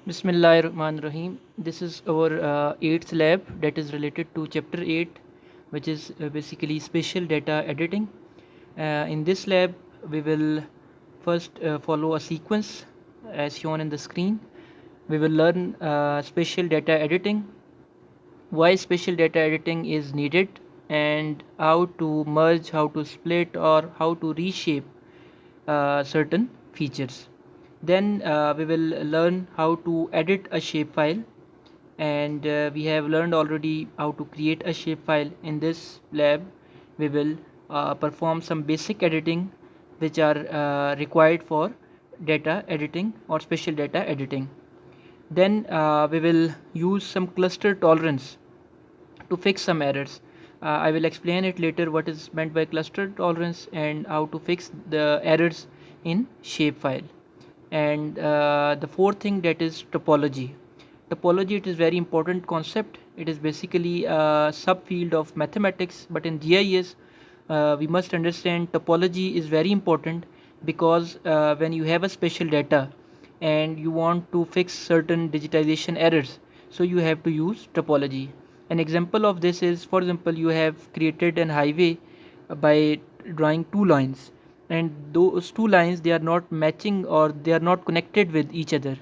Bismillahirrahmanirrahim. This is our eighth lab that is related to chapter 8, which is basically spatial data editing. In this lab, we will first follow a sequence as shown in the screen. We will learn spatial data editing, why spatial data editing is needed, and how to merge, how to split, or how to reshape certain features. Then we will learn how to edit a shapefile, and we have learned already how to create a shapefile. In this lab, we will perform some basic editing which are required for data editing or spatial data editing. Then we will use some cluster tolerance to fix some errors. I will explain it later what is meant by cluster tolerance and how to fix the errors in shapefile. And the fourth thing, that is topology. Topology, it is very important concept. It is basically a subfield of mathematics, but in GIS we must understand topology is very important because when you have a spatial data and you want to fix certain digitization errors, so you have to use topology. An example of this is, for example, you have created an highway by drawing two lines, and those two lines, they are not matching or they are not connected with each other.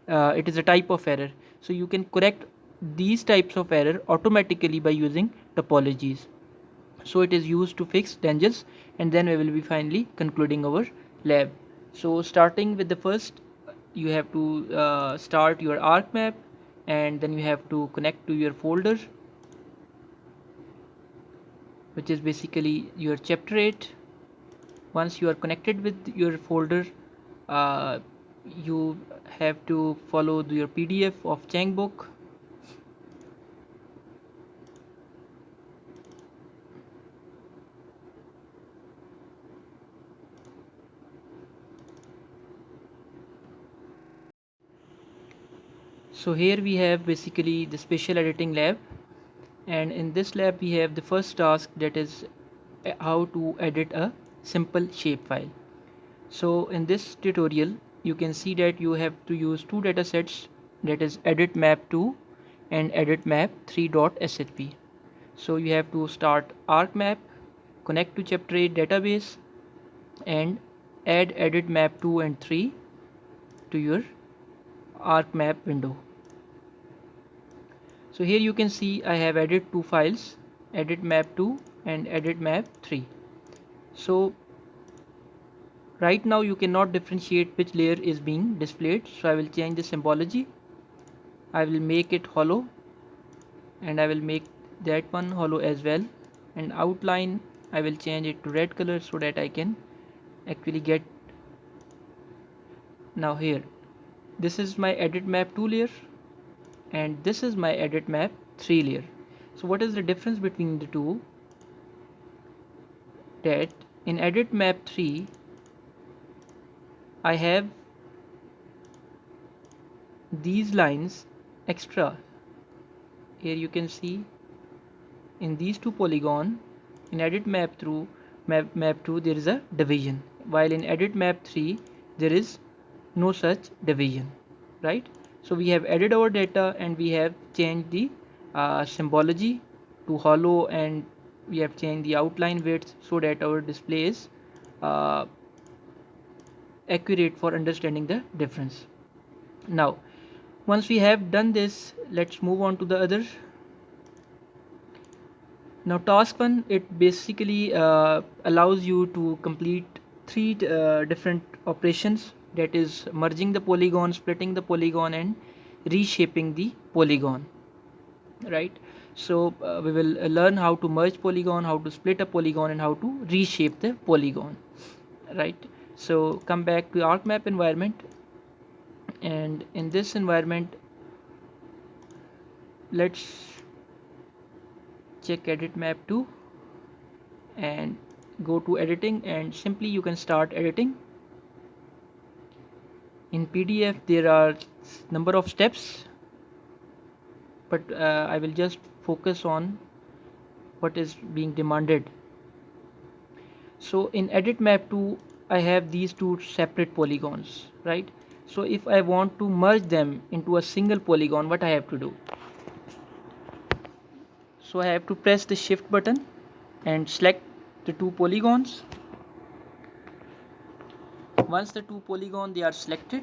It is a type of error, so you can correct these types of error automatically by using topologies. So it is used to fix tangents, and then we will be finally concluding our lab. So starting with the first, you have to start your ArcMap, and then you have to connect to your folder, which is basically your chapter 8. Once you are connected with your folder, uh, you have to follow your PDF of Changbook. So here we have basically the spatial editing lab, and in this lab we have the first task, that is how to edit a simple shapefile. So in this tutorial you can see that you have to use two data sets, that is edit map2 and edit map3.shp. So you have to start ArcMap, connect to chapter 8 database, and add edit map2 and 3 to your ArcMap window. So here you can see I have added two files, edit map2 and edit map3. So right now you cannot differentiate which layer is being displayed, so I will change the symbology. I will make it hollow, and I will make that one hollow as well, and outline I will change it to red color so that I can actually get. Now here, this is my edit map 2 layer, and this is my edit map 3 layer. So what is the difference between the two? That in edit map 3 I have these lines extra. Here you can see in these two polygon, in edit map through map 2 there is a division, while in edit map 3 there is no such division, right? So we have added our data and we have changed the symbology to hollow, and we have changed the outline width so that our display is uh, accurate for understanding the difference. Now once we have done this, let's move on to the other. Now task 1, it basically allows you to complete three different operations, that is merging the polygon, splitting the polygon, and reshaping the polygon, right? So we will learn how to merge polygon, how to split a polygon, and how to reshape the polygon, right? So come back to ArcMap environment, and in this environment let's check edit map 2 and go to editing, and simply you can start editing. In PDF there are number of steps, but I will just focus on what is being demanded. So in edit map 2 I have these two separate polygons, right? So if I want to merge them into a single polygon, what I have to do? So I have to press the shift button and select the two polygons. Once the two polygons they are selected,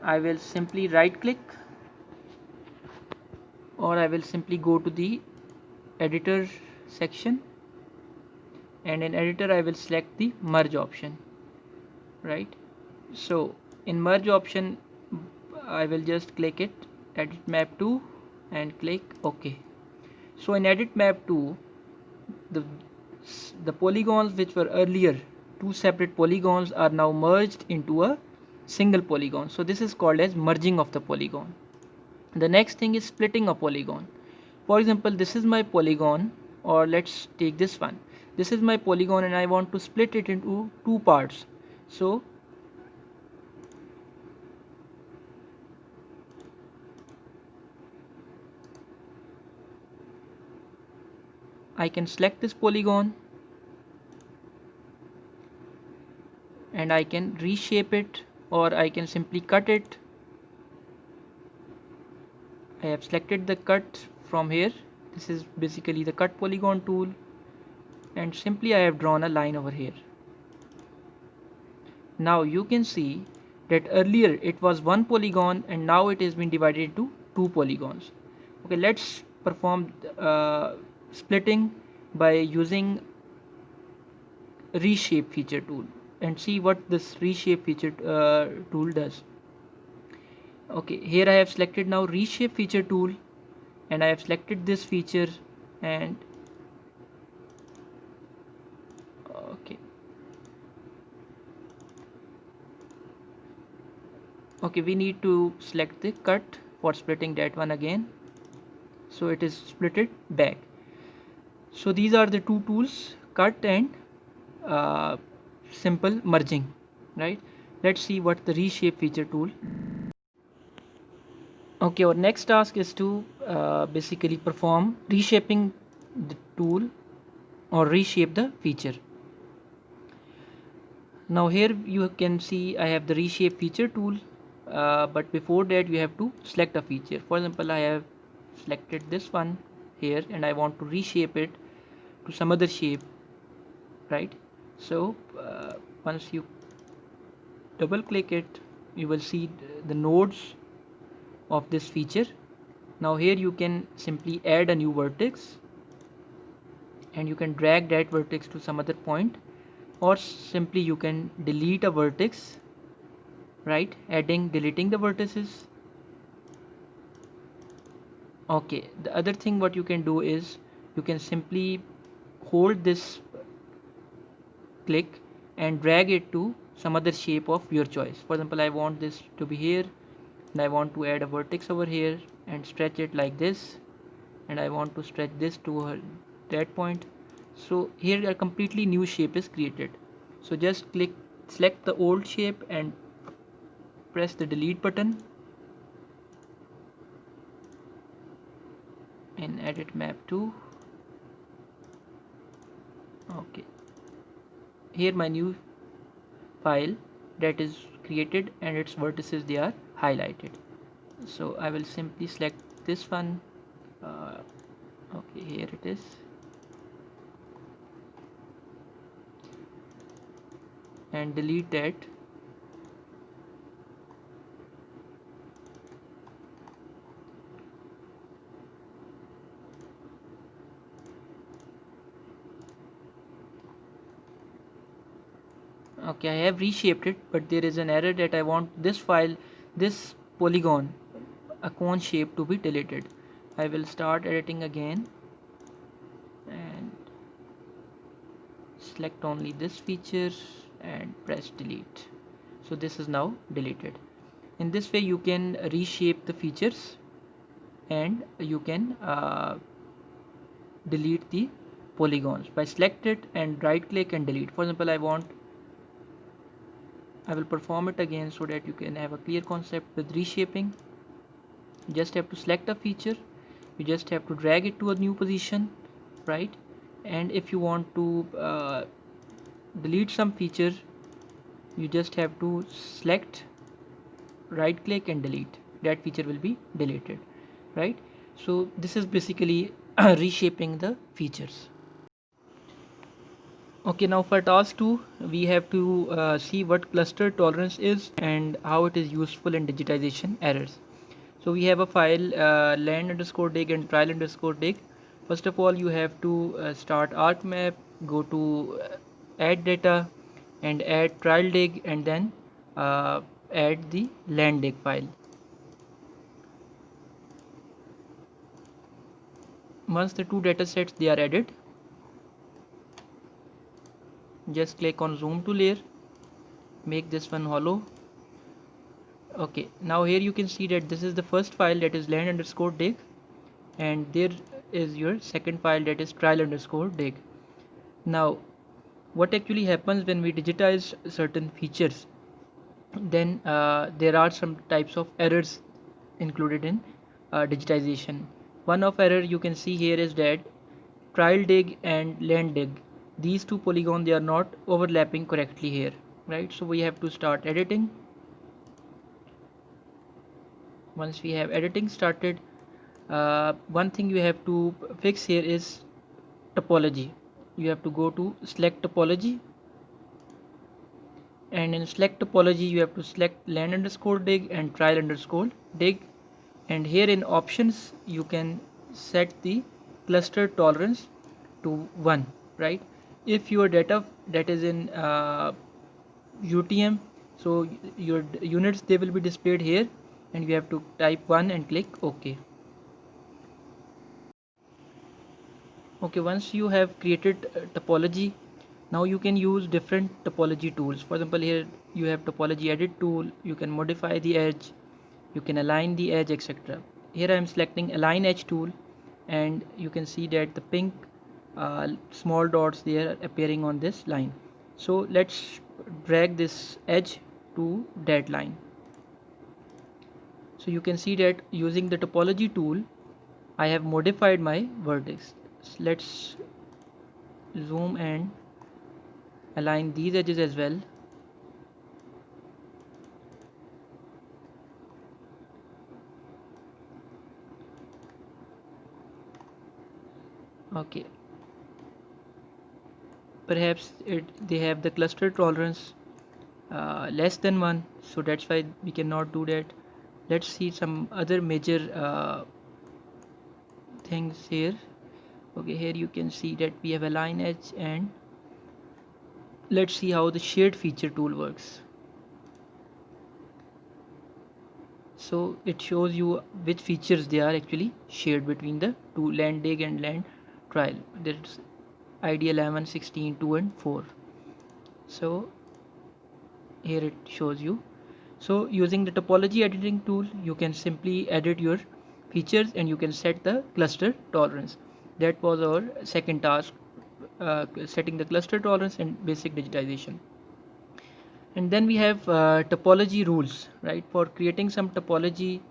I will simply right click, or I will simply go to the editor section, and in editor I will select the merge option, right? So in merge option I will just click it, edit map to, and click OK. So in edit map to, the the polygons which were earlier two separate polygons are now merged into a single polygon. So this is called as merging of the polygon. The next thing is splitting a polygon. For example, this is my polygon, or let's take this one. This is my polygon and I want to split it into two parts. So I can select this polygon and I can reshape it, or I can simply cut it. I have selected the cut from here. This is basically the cut polygon tool, and simply I have drawn a line over here. Now you can see that earlier it was one polygon and now it has been divided into two polygons. Okay, let's perform splitting by using reshape feature tool and see what this reshape feature tool does. Okay, here I have selected now reshape feature tool, and I have selected this feature, and okay, we need to select the cut for splitting that one again, so it is splitted back. So these are the two tools, cut and uh, simple merging, right? Let's see what the reshape feature tool. Okay, our next task is to basically perform reshaping the tool or reshape the feature. Now here you can see I have the reshape feature tool, but before that you have to select a feature. For example, I have selected this one here and I want to reshape it to some other shape, right? So once you double click it, you will see the nodes of this feature. Now here you can simply add a new vertex, and you can drag that vertex to some other point, or simply you can delete a vertex, right? Deleting the vertices. Okay, the other thing what you can do is you can simply hold this click and drag it to some other shape of your choice. For example, I want this to be here and I want to add a vertex over here and stretch it like this, and I want to stretch this to that point. So here a completely new shape is created. So just select the old shape and press the delete button and edit map to. Okay, here my new file that is created and its vertices they are highlighted. So I will simply select this one. Okay, here it is, and delete that. Okay, I have reshaped it, but there is an error that I want this file, this polygon, a cone shape, to be deleted. I will start editing again and select only this feature and press delete. So this is now deleted. In this way you can reshape the features, and you can delete the polygons by select it and right click and delete. For example, I will perform it again so that you can have a clear concept with reshaping. You just have to select a feature, you just have to drag it to a new position, right? And if you want to delete some feature, you just have to select, right click and delete. That feature will be deleted, right? So this is basically reshaping the features. Okay, now for task 2 we have to see what cluster tolerance is and how it is useful in digitization errors. So we have a file land underscore dig and trial underscore dig. First of all, you have to start ArcMap, go to add data and add trial dig, and then add the land dig file. Once the two data sets they are added, just click on zoom to layer, make this one hollow. Okay, now here you can see that this is the first file, that is land underscore dig, and there is your second file, that is trial underscore dig. Now what actually happens when we digitize certain features, then there are some types of errors included in digitization. One of error you can see here is that trial dig and land dig, these two polygons, they are not overlapping correctly here, right? So we have to start editing. Once we have editing started, one thing you have to fix here is topology. You have to go to select topology, and in select topology you have to select land underscore dig and trial underscore dig, and here in options you can set the cluster tolerance to 1, right? If your data that is in UTM, so your units they will be displayed here, and you have to type 1 and click OK. Okay, once you have created topology, now you can use different topology tools. For example, here you have topology edit tool, you can modify the edge, you can align the edge, etc. Here I am selecting align edge tool, and you can see that the pink small dots they are appearing on this line. So let's drag this edge to that line. So you can see that using the topology tool I have modified my vertex. Let's zoom and align these edges as well. Okay, perhaps they have the cluster tolerance less than 1, so that's why we cannot do that. Let's see some other major things here. Okay, here you can see that we have a line edge, and let's see how the shared feature tool works. So it shows you which features they are actually shared between the two, land dig and land trial. There's ID 11, 16, 2 and 4. So here it shows you. So using the topology editing tool you can simply edit your features and you can set the cluster tolerance. That was our second task, setting the cluster tolerance and basic digitization. And then we have topology rules, right? For creating some topology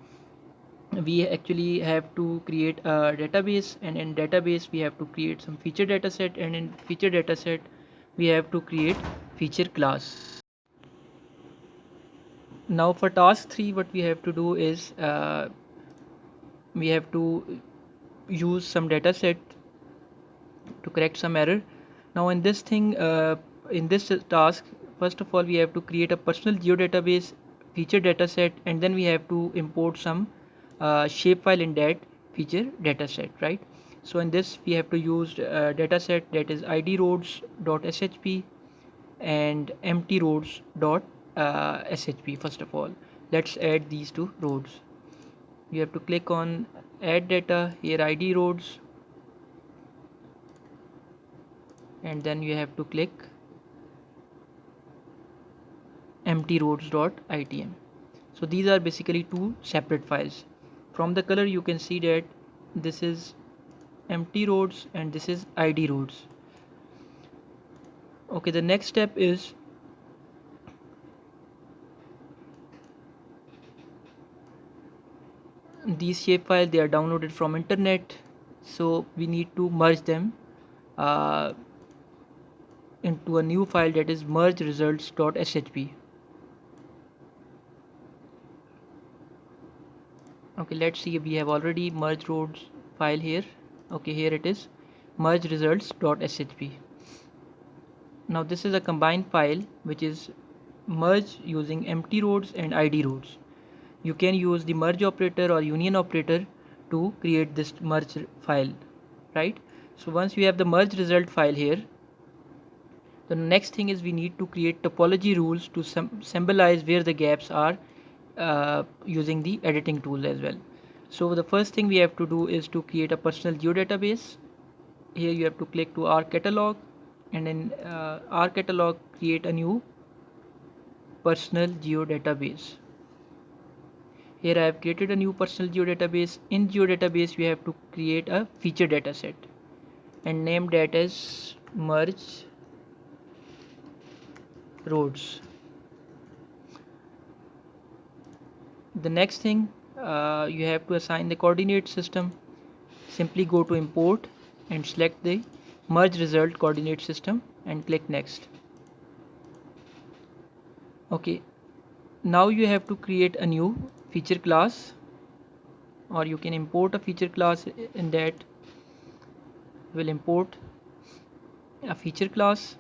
we actually have to create a database, and in database we have to create some feature dataset, and in feature dataset we have to create feature class. Now for task 3 what we have to do is we have to use some data set to correct some error. Now in this thing, in this task, first of all we have to create a personal geodatabase feature dataset, and then we have to import some shapefile in that feature dataset, right? So in this we have to use dataset, that is id roads.shp and empty roads.shp. First of all, let's add these two roads. You have to click on add data, here id roads, and then you have to click empty roads.itm. So these are basically two separate files. From the color you can see that this is empty roads and this is id roads. Okay, the next step is these shapefiles, they are downloaded from internet, so we need to merge them into a new file, that is merge results.shp. Okay, let's see, we have already merged roads file here. Okay, here it is, merge results.shp. Now this is a combined file which is merge using empty roads and id roads. You can use the merge operator or union operator to create this merge file, right? So once you have the merge result file here, the next thing is we need to create topology rules to symbolize where the gaps are using the editing tool as well. So the first thing we have to do is to create a personal geodatabase. Here you have to click to R catalog, and in R catalog create a new personal geodatabase. Here I have created a new personal geodatabase. In geodatabase we have to create a feature dataset and name that as merge roads. The next thing, you have to assign the coordinate system. Simply go to import and select the merge result coordinate system and click next. Okay, now you have to create a new feature class, or you can import a feature class. In that will import a feature class.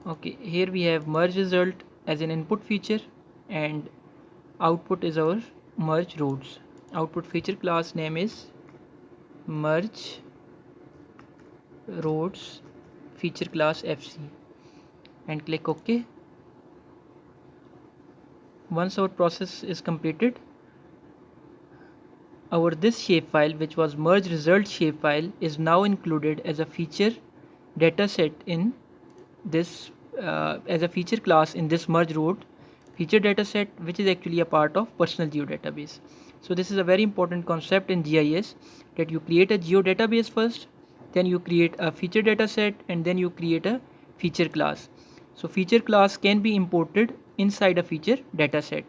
Okay, here we have merge result as an input feature and output is our merge roads. Output feature class name is merge roads feature class fc and click OK. Once our process is completed, our this shapefile, which was merge result shapefile, is now included as a feature dataset in this as a feature class in this merge road feature dataset, which is actually a part of personal geodatabase. So this is a very important concept in GIS, that you create a geodatabase first, then you create a feature dataset, and then you create a feature class. So feature class can be imported inside a feature dataset.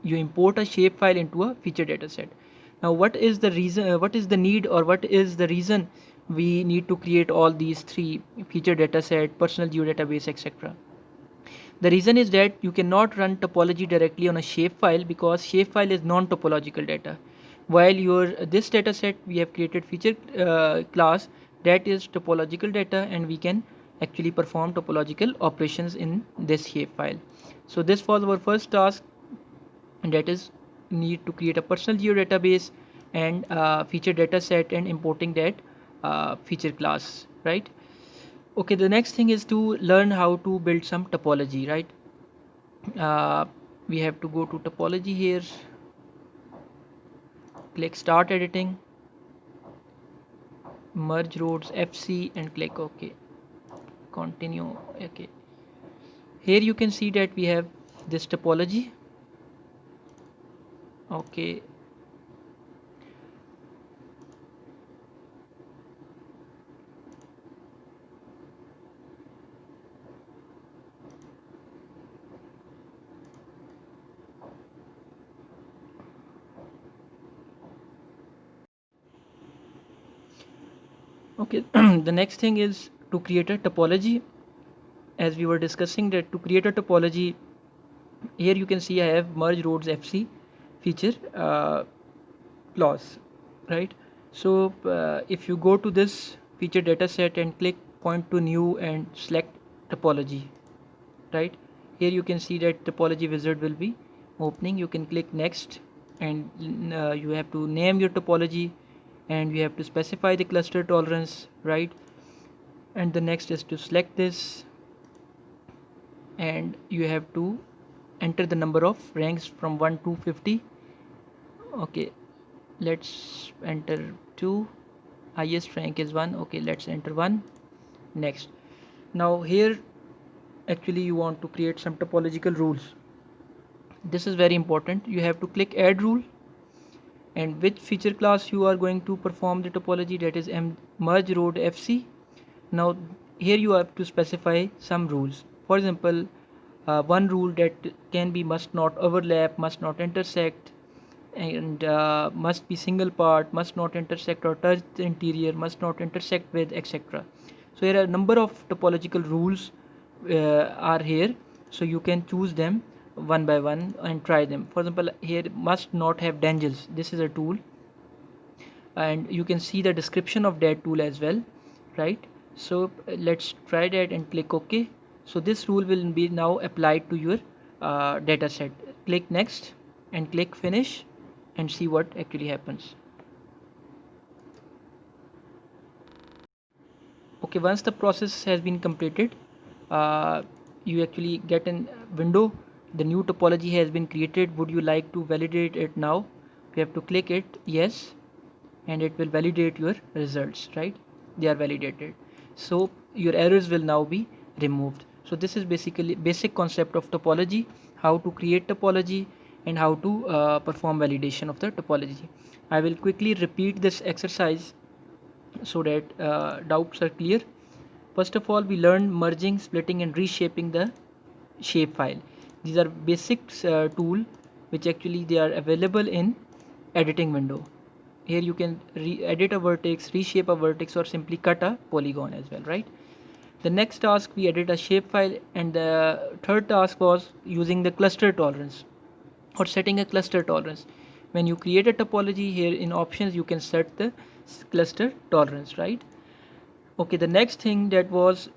You import a shapefile into a feature dataset. Now what is the reason, what is the need, or what is the reason we need to create all these three: feature dataset, personal geodatabase, etc.? The reason is that you cannot run topology directly on a shapefile, because shapefile is non-topological data, while your this dataset we have created feature class, that is topological data, and we can actually perform topological operations in this shapefile. So this was our first task, and that is need to create a personal geodatabase and feature dataset and importing that feature class, right? Okay, the next thing is to learn how to build some topology, right? We have to go to topology here, click start editing, merge roads fc and click OK, continue. Okay, here you can see that we have this topology. Okay, okay. The next thing is to create a topology. As we were discussing, that to create a topology, here you can see I have merge roads fc feature clause, right? So if you go to this feature dataset and click point to new and select topology, right? Here you can see that topology wizard will be opening. You can click next, and you have to name your topology, and you have to specify the cluster tolerance, right? And the next is to select this, and you have to enter the number of ranks from 1 to 50. Okay, let's enter 2. Highest rank is 1. Okay, let's enter 1. Next. Now here actually you want to create some topological rules. This is very important. You have to click add rule, and which feature class you are going to perform the topology, that is merge road fc. Now here you have to specify some rules. For example, one rule that can be must not overlap, must not intersect, and must be single part, must not intersect or touch the interior, must not intersect with, etc. So here are a number of topological rules are here, so you can choose them one by one and try them. For example, here must not have dangles. This is a tool, and you can see the description of that tool as well, right? So let's try that and click OK. So this rule will be now applied to your data set. Click next and click finish and see what actually happens. Okay, once the process has been completed, you actually get a window. The new topology has been created. Would you like to validate it now? You have to click it yes, and it will validate your results, right? They are validated, so your errors will now be removed. So this is basically basic concept of topology, how to create topology and how to perform validation of the topology. I will quickly repeat this exercise so that doubts are clear. First of all, we learned merging, splitting and reshaping the shapefile. These are basic tool which actually they are available in editing window. Here you can edit a vertex, reshape a vertex, or simply cut a polygon as well, right? The next task, we edit a shapefile, and the third task was using the cluster tolerance or setting a cluster tolerance. When you create a topology, here in options you can set the cluster tolerance, right? Okay, the next thing that was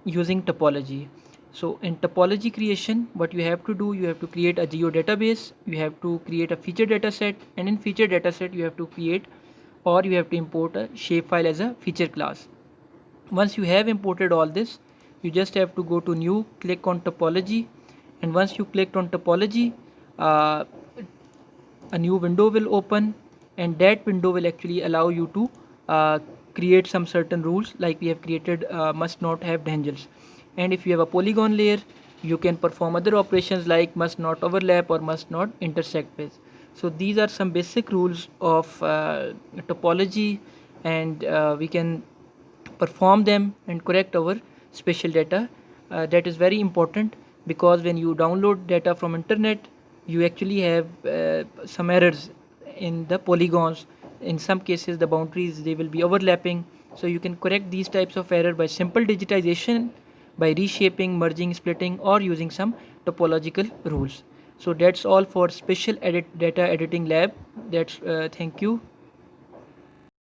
using topology. So in topology creation, what you have to do, you have to create a geodatabase, you have to create a feature data set, and in feature data set you have to create or you have to import a shapefile as a feature class. Once you have imported all this, you just have to go to new, click on topology, and once you clicked on topology, uh, a new window will open, and that window will actually allow you to create some certain rules, like we have created must not have tangents. And if you have a polygon layer, you can perform other operations like must not overlap or must not intersect with. So these are some basic rules of topology, and we can perform them and correct our spatial data. That is very important, because when you download data from internet, you actually have some errors in the polygons. In some cases the boundaries, they will be overlapping, so you can correct these types of error by simple digitization, by reshaping, merging, splitting, or using some topological rules. So that's all for special edit data editing lab. That's thank you.